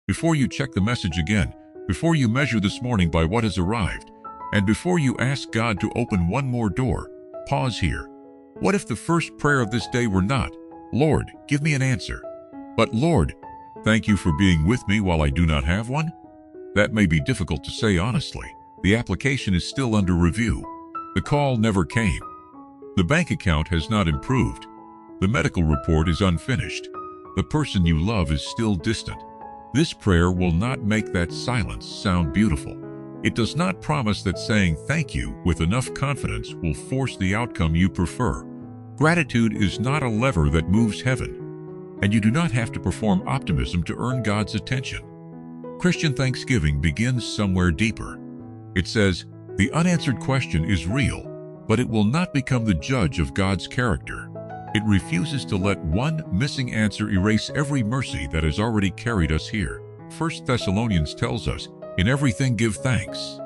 before you check the message again, before you measure this morning by what has arrived, and before you ask God to open one more door, pause here. What if the first prayer of this day were not, "Lord, give me an answer," but, "Lord, thank you for being with me while I do not have one"? That may be difficult to say honestly. The application is still under review. The call never came. The bank account has not improved. The medical report is unfinished. The person you love is still distant. This prayer will not make that silence sound beautiful. It does not promise that saying thank you with enough confidence will force the outcome you prefer. Gratitude is not a lever that moves heaven, and you do not have to perform optimism to earn God's attention. Christian thanksgiving begins somewhere deeper. It says, the unanswered question is real, but it will not become the judge of God's character. It refuses to let one missing answer erase every mercy that has already carried us here. 1 Thessalonians tells us, in everything give thanks.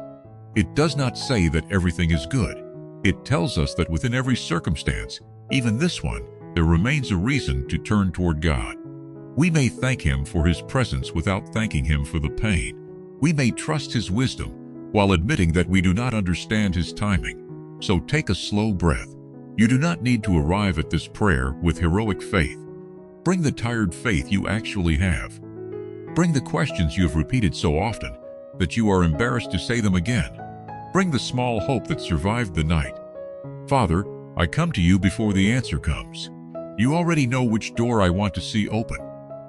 It does not say that everything is good. It tells us that within every circumstance, even this one, there remains a reason to turn toward God. We may thank Him for His presence without thanking Him for the pain. We may trust His wisdom while admitting that we do not understand His timing. So take a slow breath. You do not need to arrive at this prayer with heroic faith. Bring the tired faith you actually have. Bring the questions you have repeated so often that you are embarrassed to say them again. Bring the small hope that survived the night. Father, I come to you before the answer comes. You already know which door I want to see open.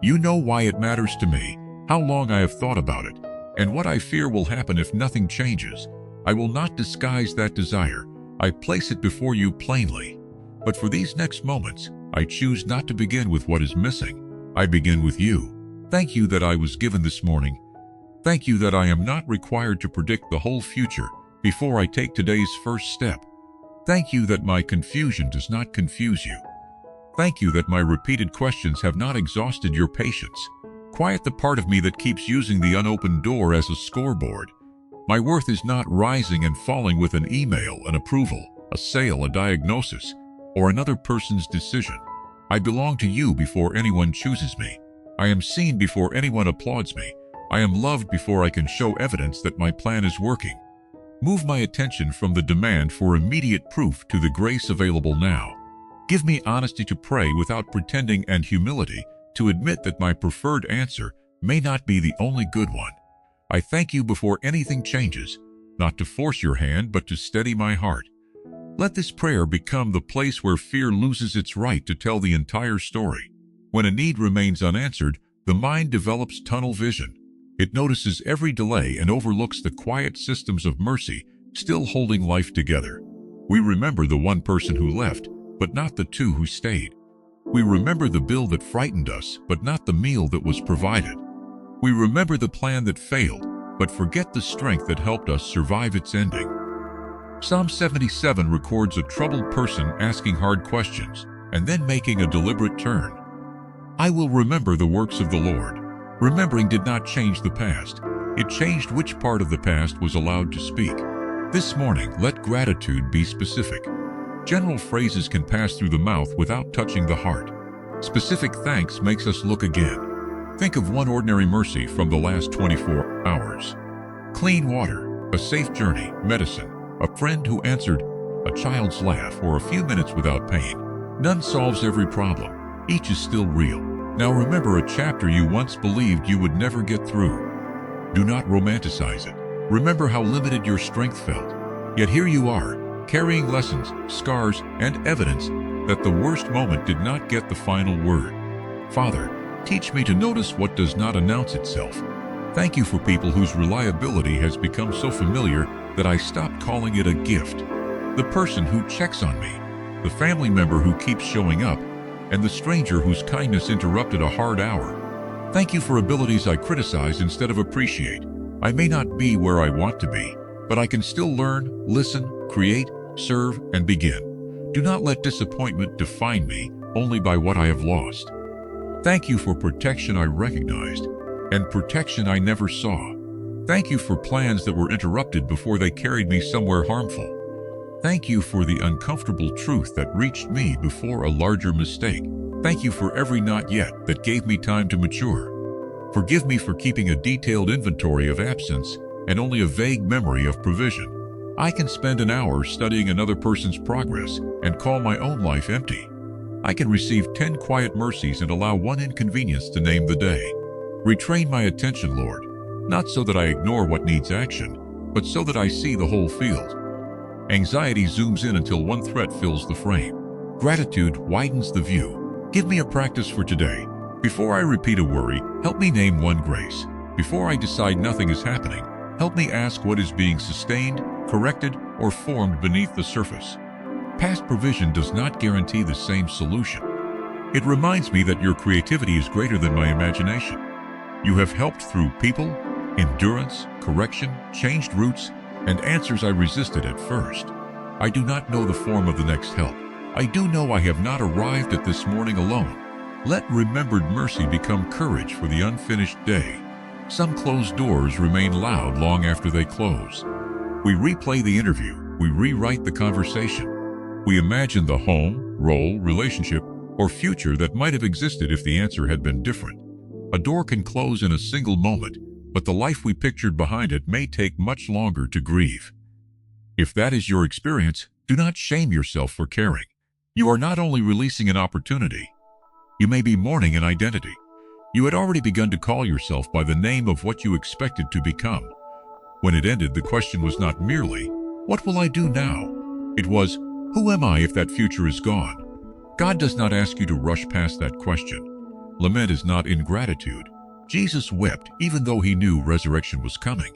You know why it matters to me, how long I have thought about it, and what I fear will happen if nothing changes. I will not disguise that desire. I place it before you plainly. But for these next moments, I choose not to begin with what is missing. I begin with you. Thank you that I was given this morning. Thank you that I am not required to predict the whole future before I take today's first step. Thank you that my confusion does not confuse you. Thank you that my repeated questions have not exhausted your patience. Quiet the part of me that keeps using the unopened door as a scoreboard. My worth is not rising and falling with an email, an approval, a sale, a diagnosis, or another person's decision. I belong to you before anyone chooses me. I am seen before anyone applauds me. I am loved before I can show evidence that my plan is working. Move my attention from the demand for immediate proof to the grace available now. Give me honesty to pray without pretending and humility to admit that my preferred answer may not be the only good one. I thank you before anything changes, not to force your hand but to steady my heart. Let this prayer become the place where fear loses its right to tell the entire story. When a need remains unanswered, the mind develops tunnel vision. It notices every delay and overlooks the quiet systems of mercy still holding life together. We remember the one person who left, but not the two who stayed. We remember the bill that frightened us, but not the meal that was provided. We remember the plan that failed, but forget the strength that helped us survive its ending. Psalm 77 records a troubled person asking hard questions and then making a deliberate turn. I will remember the works of the Lord. Remembering did not change the past. It changed which part of the past was allowed to speak. This morning, let gratitude be specific. General phrases can pass through the mouth without touching the heart. Specific thanks makes us look again. Think of one ordinary mercy from the last 24 hours. Clean water, a safe journey, medicine, a friend who answered, a child's laugh, or a few minutes without pain. None solves every problem. Each is still real. Now remember a chapter you once believed you would never get through. Do not romanticize it. Remember how limited your strength felt. Yet here you are, carrying lessons, scars, and evidence that the worst moment did not get the final word. Father, teach me to notice what does not announce itself. Thank you for people whose reliability has become so familiar that I stopped calling it a gift. The person who checks on me, the family member who keeps showing up, and the stranger whose kindness interrupted a hard hour. Thank you for abilities I criticize instead of appreciate. I may not be where I want to be, but I can still learn, listen, create, serve, and begin. Do not let disappointment define me only by what I have lost. Thank you for protection I recognized, and protection I never saw. Thank you for plans that were interrupted before they carried me somewhere harmful. Thank you for the uncomfortable truth that reached me before a larger mistake. Thank you for every not yet that gave me time to mature. Forgive me for keeping a detailed inventory of absence and only a vague memory of provision. I can spend an hour studying another person's progress and call my own life empty. I can receive 10 quiet mercies and allow one inconvenience to name the day. Retrain my attention, Lord, not so that I ignore what needs action, but so that I see the whole field. Anxiety zooms in until one threat fills the frame. Gratitude widens the view. Give me a practice for today. Before I repeat a worry, help me name one grace. Before I decide nothing is happening, help me ask what is being sustained, corrected, or formed beneath the surface. Past provision does not guarantee the same solution. It reminds me that your creativity is greater than my imagination. You have helped through people, endurance, correction, changed routes, and answers I resisted at first. I do not know the form of the next help. I do know I have not arrived at this morning alone. Let remembered mercy become courage for the unfinished day. Some closed doors remain loud long after they close. We replay the interview. We rewrite the conversation. We imagine the home, role, relationship, or future that might have existed if the answer had been different. A door can close in a single moment, but the life we pictured behind it may take much longer to grieve. If that is your experience, do not shame yourself for caring. You are not only releasing an opportunity, you may be mourning an identity. You had already begun to call yourself by the name of what you expected to become. When it ended, the question was not merely, "What will I do now?" It was, "Who am I if that future is gone?" God does not ask you to rush past that question. Lament is not ingratitude. Jesus wept even though he knew resurrection was coming.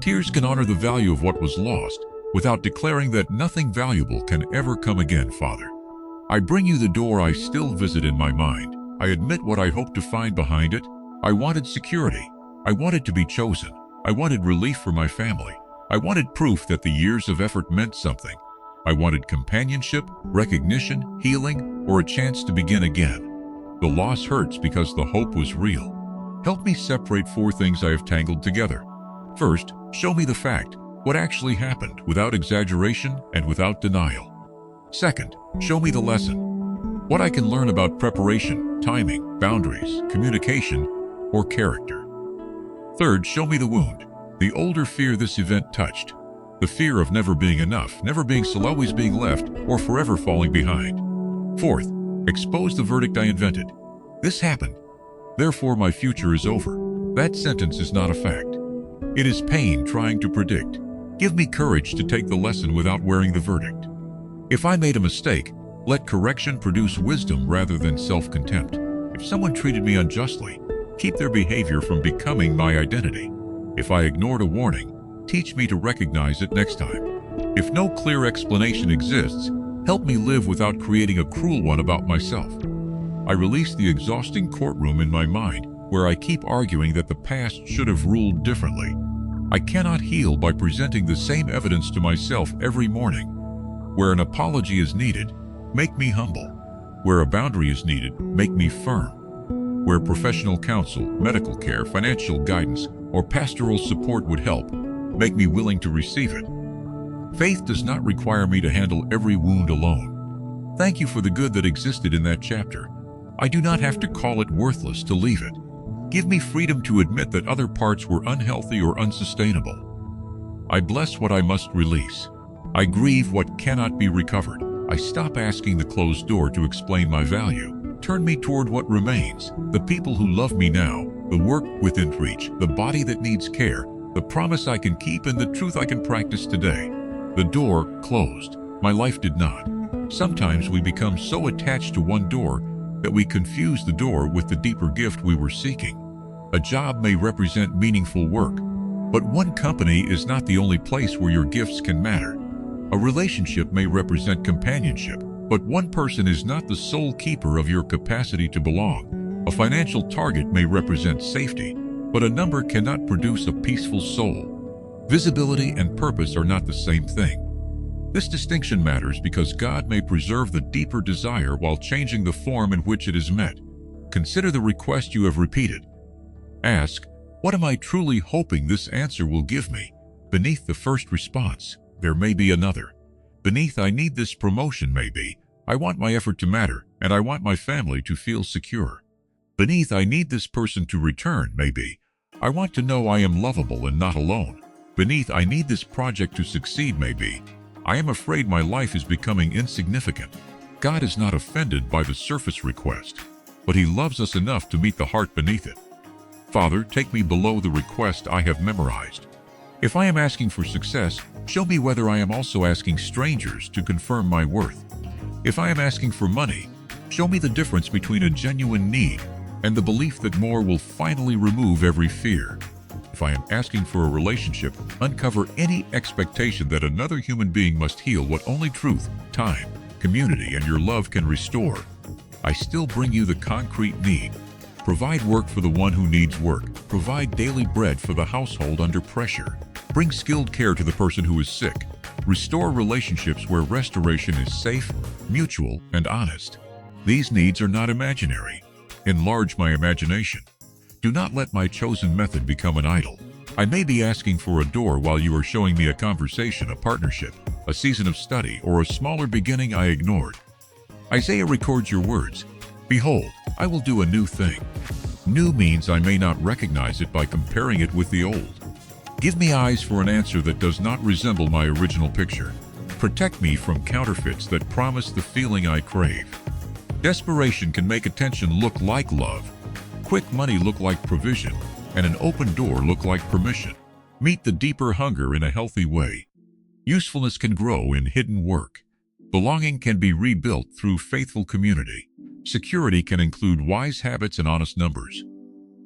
Tears can honor the value of what was lost without declaring that nothing valuable can ever come again, Father. I bring you the door I still visit in my mind. I admit what I hope to find behind it. I wanted security. I wanted to be chosen. I wanted relief for my family. I wanted proof that the years of effort meant something. I wanted companionship, recognition, healing, or a chance to begin again. The loss hurts because the hope was real. Help me separate 4 things I have tangled together. First, show me the fact, what actually happened, without exaggeration and without denial. Second, show me the lesson, what I can learn about preparation, timing, boundaries, communication, or character. Third, show me the wound, the older fear this event touched, the fear of never being enough, never being so, always being left, or forever falling behind. Fourth, expose the verdict I invented. This happened, therefore my future is over. That sentence is not a fact. It is pain trying to predict. Give me courage to take the lesson without wearing the verdict. If I made a mistake, let correction produce wisdom rather than self-contempt. If someone treated me unjustly, keep their behavior from becoming my identity. If I ignored a warning, teach me to recognize it next time. If no clear explanation exists, help me live without creating a cruel one about myself. I release the exhausting courtroom in my mind where I keep arguing that the past should have ruled differently. I cannot heal by presenting the same evidence to myself every morning. Where an apology is needed, make me humble. Where a boundary is needed, make me firm. Where professional counsel, medical care, financial guidance, or pastoral support would help, make me willing to receive it. Faith does not require me to handle every wound alone. Thank you for the good that existed in that chapter. I do not have to call it worthless to leave it. Give me freedom to admit that other parts were unhealthy or unsustainable. I bless what I must release. I grieve what cannot be recovered. I stop asking the closed door to explain my value. Turn me toward what remains, the people who love me now, the work within reach, the body that needs care, the promise I can keep, and the truth I can practice today. The door closed. My life did not. Sometimes we become so attached to one door that we confuse the door with the deeper gift we were seeking. A job may represent meaningful work, but one company is not the only place where your gifts can matter. A relationship may represent companionship, but one person is not the sole keeper of your capacity to belong. A financial target may represent safety, but a number cannot produce a peaceful soul. Visibility and purpose are not the same thing. This distinction matters because God may preserve the deeper desire while changing the form in which it is met. Consider the request you have repeated. Ask, what am I truly hoping this answer will give me? Beneath the first response, there may be another. Beneath I need this promotion may be, I want my effort to matter, and I want my family to feel secure. Beneath, I need this person to return, maybe. I want to know I am lovable and not alone. Beneath, I need this project to succeed, maybe. I am afraid my life is becoming insignificant. God is not offended by the surface request, but He loves us enough to meet the heart beneath it. Father, take me below the request I have memorized. If I am asking for success, show me whether I am also asking strangers to confirm my worth. If I am asking for money, show me the difference between a genuine need and the belief that more will finally remove every fear. If I am asking for a relationship, uncover any expectation that another human being must heal what only truth, time, community, and your love can restore. I still bring you the concrete need. Provide work for the one who needs work. Provide daily bread for the household under pressure. Bring skilled care to the person who is sick. Restore relationships where restoration is safe, mutual, and honest. These needs are not imaginary. Enlarge my imagination. Do not let my chosen method become an idol. I may be asking for a door while you are showing me a conversation, a partnership, a season of study, or a smaller beginning I ignored. Isaiah records your words. Behold, I will do a new thing. New means I may not recognize it by comparing it with the old. Give me eyes for an answer that does not resemble my original picture. Protect me from counterfeits that promise the feeling I crave. Desperation can make attention look like love, quick money look like provision, and an open door look like permission. Meet the deeper hunger in a healthy way. Usefulness can grow in hidden work. Belonging can be rebuilt through faithful community. Security can include wise habits and honest numbers.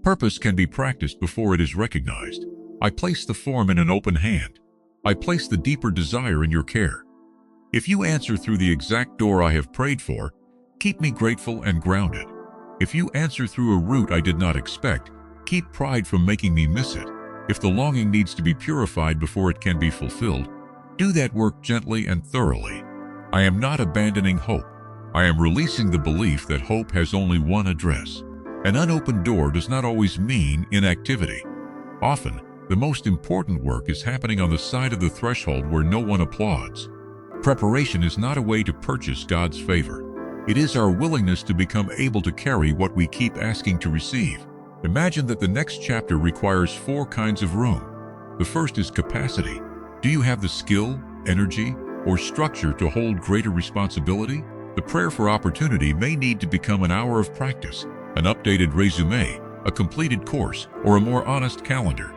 Purpose can be practiced before it is recognized. I place the form in an open hand. I place the deeper desire in your care. If you answer through the exact door I have prayed for, keep me grateful and grounded. If you answer through a route I did not expect, keep pride from making me miss it. If the longing needs to be purified before it can be fulfilled, do that work gently and thoroughly. I am not abandoning hope. I am releasing the belief that hope has only one address. An unopened door does not always mean inactivity. Often, the most important work is happening on the side of the threshold where no one applauds. Preparation is not a way to purchase God's favor. It is our willingness to become able to carry what we keep asking to receive. Imagine that the next chapter requires 4 kinds of room. The first is capacity. Do you have the skill, energy, or structure to hold greater responsibility? The prayer for opportunity may need to become an hour of practice, an updated resume, a completed course, or a more honest calendar.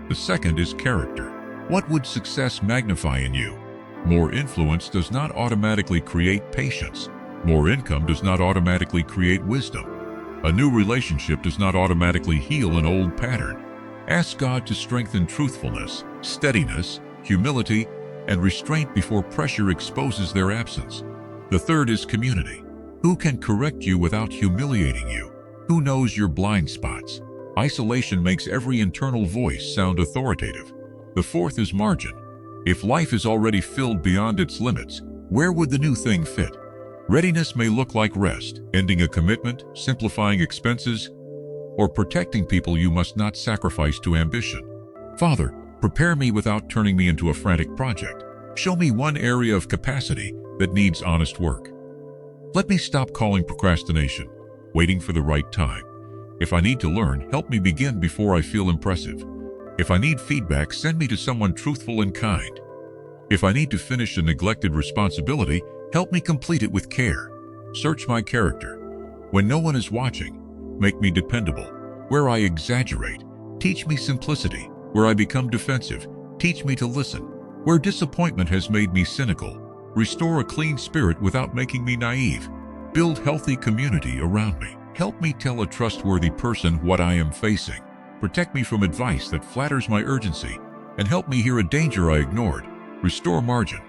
The second is character. What would success magnify in you? More influence does not automatically create patience. More income does not automatically create wisdom. A new relationship does not automatically heal an old pattern. Ask God to strengthen truthfulness, steadiness, humility, and restraint before pressure exposes their absence. The third is community. Who can correct you without humiliating you? Who knows your blind spots? Isolation makes every internal voice sound authoritative. The fourth is margin. If life is already filled beyond its limits, where would the new thing fit? Readiness may look like rest, ending a commitment, simplifying expenses, or protecting people you must not sacrifice to ambition. Father, prepare me without turning me into a frantic project. Show me one area of capacity that needs honest work. Let me stop calling procrastination, waiting for the right time. If I need to learn, help me begin before I feel impressive. If I need feedback, send me to someone truthful and kind. If I need to finish a neglected responsibility, help me complete it with care. Search my character. When no one is watching, make me dependable. Where I exaggerate, teach me simplicity. Where I become defensive, teach me to listen. Where disappointment has made me cynical, restore a clean spirit without making me naive. Build healthy community around me. Help me tell a trustworthy person what I am facing. Protect me from advice that flatters my urgency, and help me hear a danger I ignored. Restore margin.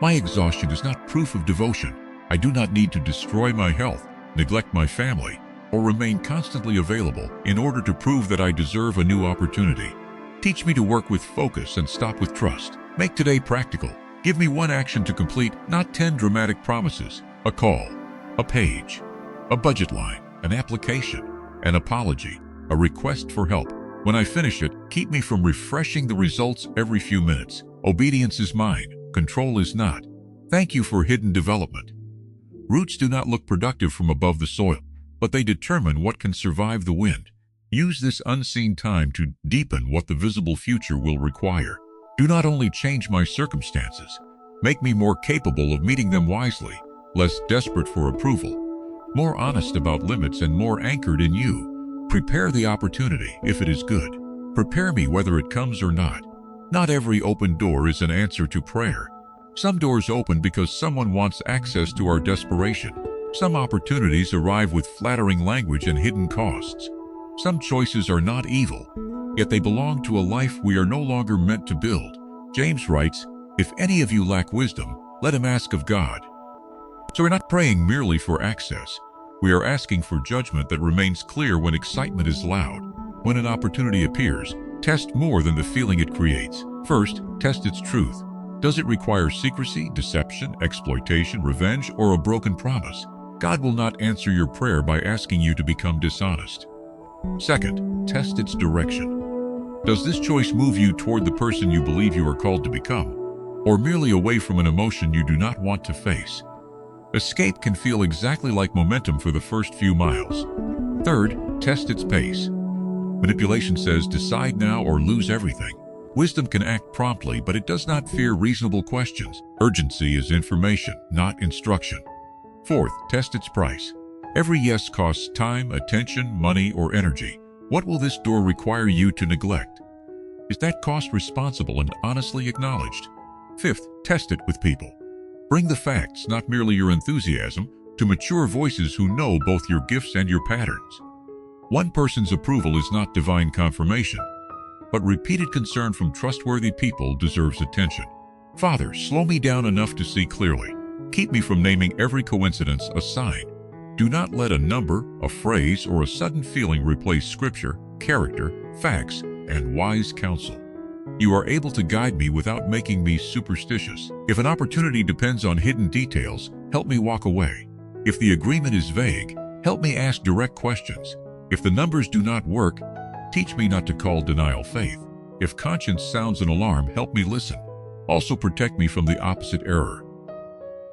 My exhaustion is not proof of devotion. I do not need to destroy my health, neglect my family, or remain constantly available in order to prove that I deserve a new opportunity. Teach me to work with focus and stop with trust. Make today practical. Give me one action to complete, not 10 dramatic promises. A call, a page, a budget line, an application, an apology, a request for help. When I finish it, keep me from refreshing the results every few minutes. Obedience is mine, control is not. Thank you for hidden development. Roots do not look productive from above the soil. but they determine what can survive the wind. Use this unseen time to deepen what the visible future will require. Do not only change my circumstances, make me more capable of meeting them wisely, less desperate for approval, more honest about limits and more anchored in you. Prepare the opportunity if it is good. Prepare me whether it comes or not. Not every open door is an answer to prayer. Some doors open because someone wants access to our desperation. Some opportunities arrive with flattering language and hidden costs. Some choices are not evil, yet they belong to a life we are no longer meant to build. James writes, "If any of you lack wisdom, let him ask of God." So we're not praying merely for access. We are asking for judgment that remains clear when excitement is loud. When an opportunity appears, test more than the feeling it creates. First, test its truth. Does it require secrecy, deception, exploitation, revenge, or a broken promise? God will not answer your prayer by asking you to become dishonest. Second, test its direction. Does this choice move you toward the person you believe you are called to become, or merely away from an emotion you do not want to face? Escape can feel exactly like momentum for the first few miles. Third, test its pace. Manipulation says decide now or lose everything. Wisdom can act promptly, but it does not fear reasonable questions. Urgency is information, not instruction. Fourth, test its price. Every yes costs time, attention, money, or energy. What will this door require you to neglect? Is that cost responsible and honestly acknowledged? Fifth, test it with people. Bring the facts, not merely your enthusiasm, to mature voices who know both your gifts and your patterns. One person's approval is not divine confirmation, but repeated concern from trustworthy people deserves attention. Father, slow me down enough to see clearly. Keep me from naming every coincidence a sign. Do not let a number, a phrase, or a sudden feeling replace scripture, character, facts, and wise counsel. You are able to guide me without making me superstitious. If an opportunity depends on hidden details, help me walk away. If the agreement is vague, help me ask direct questions. If the numbers do not work, teach me not to call denial faith. If conscience sounds an alarm, help me listen. Also protect me from the opposite error.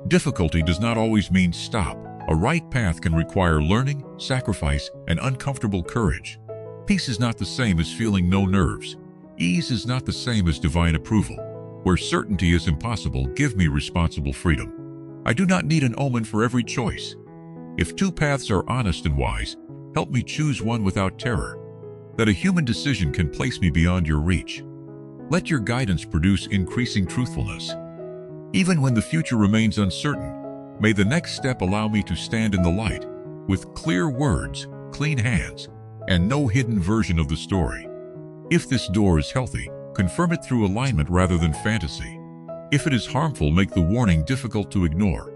Difficulty does not always mean stop. A right path can require learning, sacrifice, and uncomfortable courage. Peace is not the same as feeling no nerves. Ease is not the same as divine approval. Where certainty is impossible, give me responsible freedom. I do not need an omen for every choice. If two paths are honest and wise, help me choose one without terror. That a human decision can place me beyond your reach. Let your guidance produce increasing truthfulness. Even when the future remains uncertain, may the next step allow me to stand in the light, with clear words, clean hands, and no hidden version of the story. If this door is healthy, confirm it through alignment rather than fantasy. If it is harmful, make the warning difficult to ignore.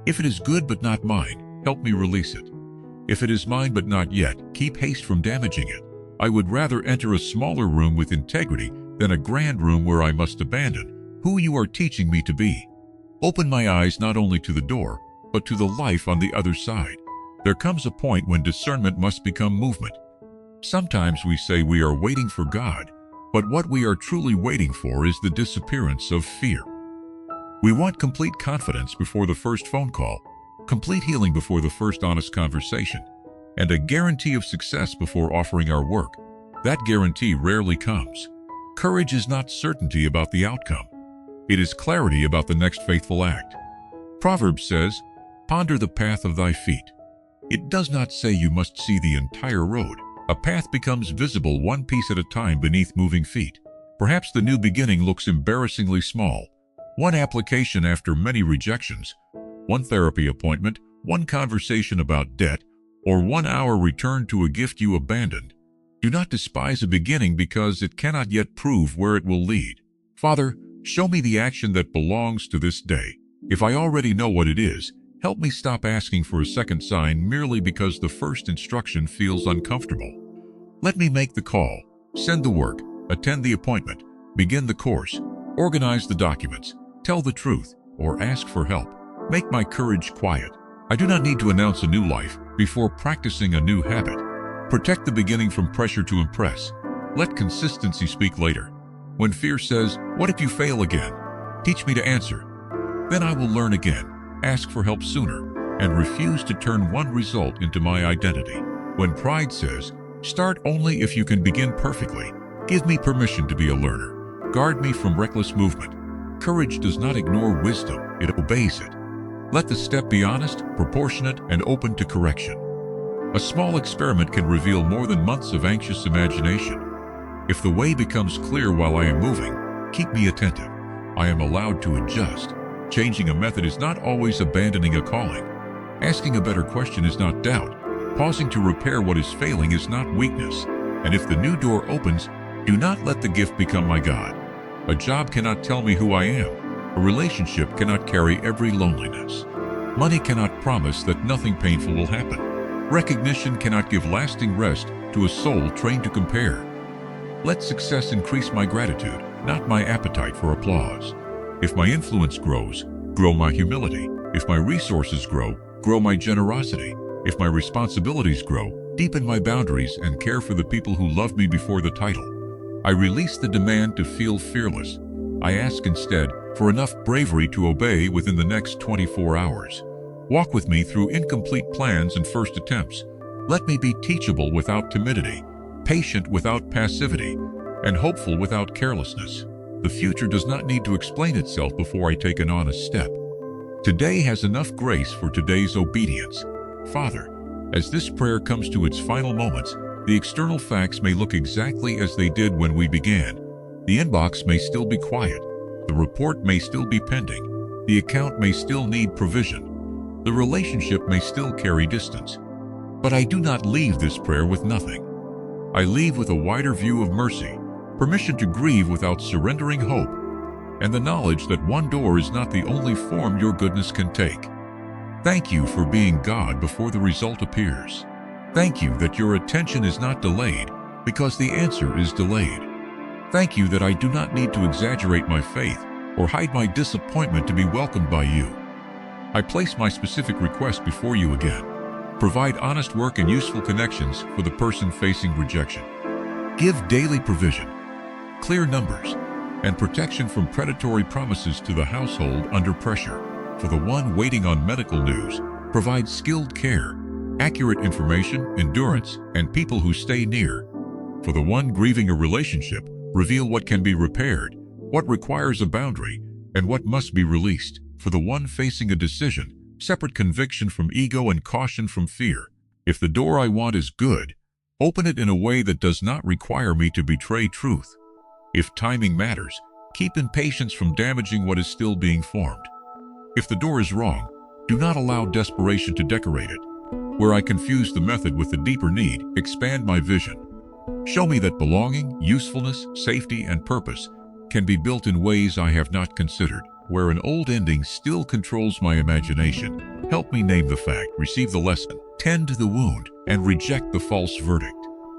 If it is good but not mine, help me release it. If it is mine but not yet, keep haste from damaging it. I would rather enter a smaller room with integrity than a grand room where I must abandon who you are teaching me to be. Open my eyes not only to the door, but to the life on the other side. There comes a point when discernment must become movement. Sometimes we say we are waiting for God, but what we are truly waiting for is the disappearance of fear. We want complete confidence before the first phone call, complete healing before the first honest conversation, and a guarantee of success before offering our work. That guarantee rarely comes. Courage is not certainty about the outcome. It is clarity about the next faithful act. Proverbs says, "Ponder the path of thy feet." It does not say you must see the entire road. A path becomes visible one piece at a time beneath moving feet. Perhaps the new beginning looks embarrassingly small. One application after many rejections, one therapy appointment, one conversation about debt, or 1 hour return to a gift you abandoned. Do not despise a beginning because it cannot yet prove where it will lead. Father, show me the action that belongs to this day. If I already know what it is, help me stop asking for a second sign merely because the first instruction feels uncomfortable. Let me make the call, send the work, attend the appointment, begin the course, organize the documents, tell the truth, or ask for help. Make my courage quiet. I do not need to announce a new life before practicing a new habit. Protect the beginning from pressure to impress. Let consistency speak later. When fear says, "What if you fail again?" Teach me to answer. Then I will learn again. Ask for help sooner. and refuse to turn one result into my identity. When pride says, "Start only if you can begin perfectly," give me permission to be a learner. Guard me from reckless movement. Courage does not ignore wisdom, it obeys it. Let the step be honest, proportionate, and open to correction. A small experiment can reveal more than months of anxious imagination. If the way becomes clear while I am moving, keep me attentive. I am allowed to adjust. Changing a method is not always abandoning a calling. Asking a better question is not doubt. Pausing to repair what is failing is not weakness. And if the new door opens, do not let the gift become my God. A job cannot tell me who I am. A relationship cannot carry every loneliness. Money cannot promise that nothing painful will happen. Recognition cannot give lasting rest to a soul trained to compare. Let success increase my gratitude, not my appetite for applause. If my influence grows, grow my humility. If my resources grow, grow my generosity. If my responsibilities grow, deepen my boundaries and care for the people who love me before the title. I release the demand to feel fearless. I ask instead for enough bravery to obey within the next 24 hours. Walk with me through incomplete plans and first attempts. Let me be teachable without timidity, patient without passivity, and hopeful without carelessness. The future does not need to explain itself before I take an honest step. Today has enough grace for today's obedience. Father, as this prayer comes to its final moments, the external facts may look exactly as they did when we began. The inbox may still be quiet. The report may still be pending. The account may still need provision. The relationship may still carry distance. But I do not leave this prayer with nothing. I leave with a wider view of mercy, permission to grieve without surrendering hope, and the knowledge that one door is not the only form your goodness can take. Thank you for being God before the result appears. Thank you that your attention is not delayed because the answer is delayed. Thank you that I do not need to exaggerate my faith or hide my disappointment to be welcomed by you. I place my specific request before you again. Provide honest work and useful connections for the person facing rejection. Give daily provision, clear numbers, and protection from predatory promises to the household under pressure. For the one waiting on medical news, provide skilled care, accurate information, endurance, and people who stay near. For the one grieving a relationship, reveal what can be repaired, what requires a boundary, and what must be released. For the one facing a decision, separate conviction from ego and caution from fear. If the door I want is good, open it in a way that does not require me to betray truth. If timing matters, keep impatience from damaging what is still being formed. If the door is wrong, do not allow desperation to decorate it. Where I confuse the method with the deeper need, expand my vision. Show me that belonging, usefulness, safety, and purpose can be built in ways I have not considered. Where an old ending still controls my imagination, help me name the fact, receive the lesson, tend to the wound, and reject the false verdict.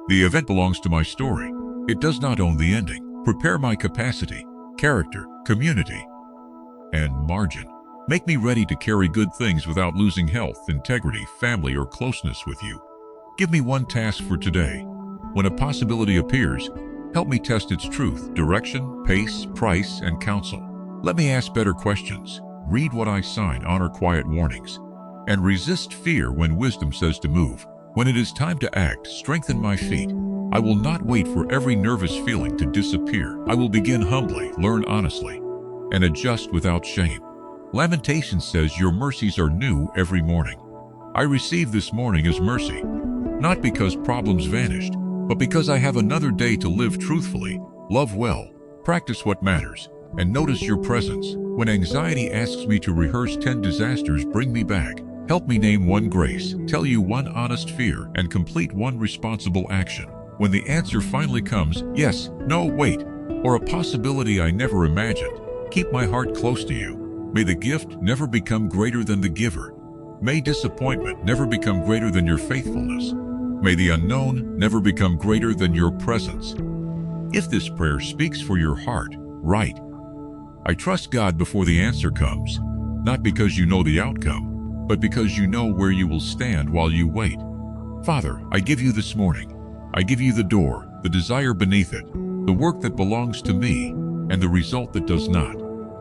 The event belongs to my story. It does not own the ending. Prepare my capacity, character, community, and margin. Make me ready to carry good things without losing health, integrity, family, or closeness with you. Give me one task for today. When a possibility appears, help me test its truth, direction, pace, price, and counsel. Let me ask better questions, read what I sign, honor quiet warnings, and resist fear when wisdom says to move. When it is time to act, strengthen my feet. I will not wait for every nervous feeling to disappear. I will begin humbly, learn honestly, and adjust without shame. Lamentations says your mercies are new every morning. I receive this morning as mercy, not because problems vanished, but because I have another day to live truthfully, love well, practice what matters, and notice your presence. When anxiety asks me to rehearse 10 disasters, bring me back. Help me name one grace, tell you one honest fear, and complete one responsible action. When the answer finally comes, yes, no, wait, or a possibility I never imagined, keep my heart close to you. May the gift never become greater than the giver. May disappointment never become greater than your faithfulness. May the unknown never become greater than your presence. If this prayer speaks for your heart, write, I trust God before the answer comes, not because you know the outcome, but because you know where you will stand while you wait. Father, I give you this morning. I give you the door, the desire beneath it, the work that belongs to me, and the result that does not.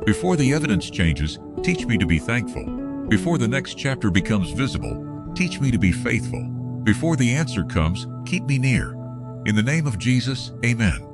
Before the evidence changes, teach me to be thankful. Before the next chapter becomes visible, teach me to be faithful. Before the answer comes, keep me near. In the name of Jesus, amen.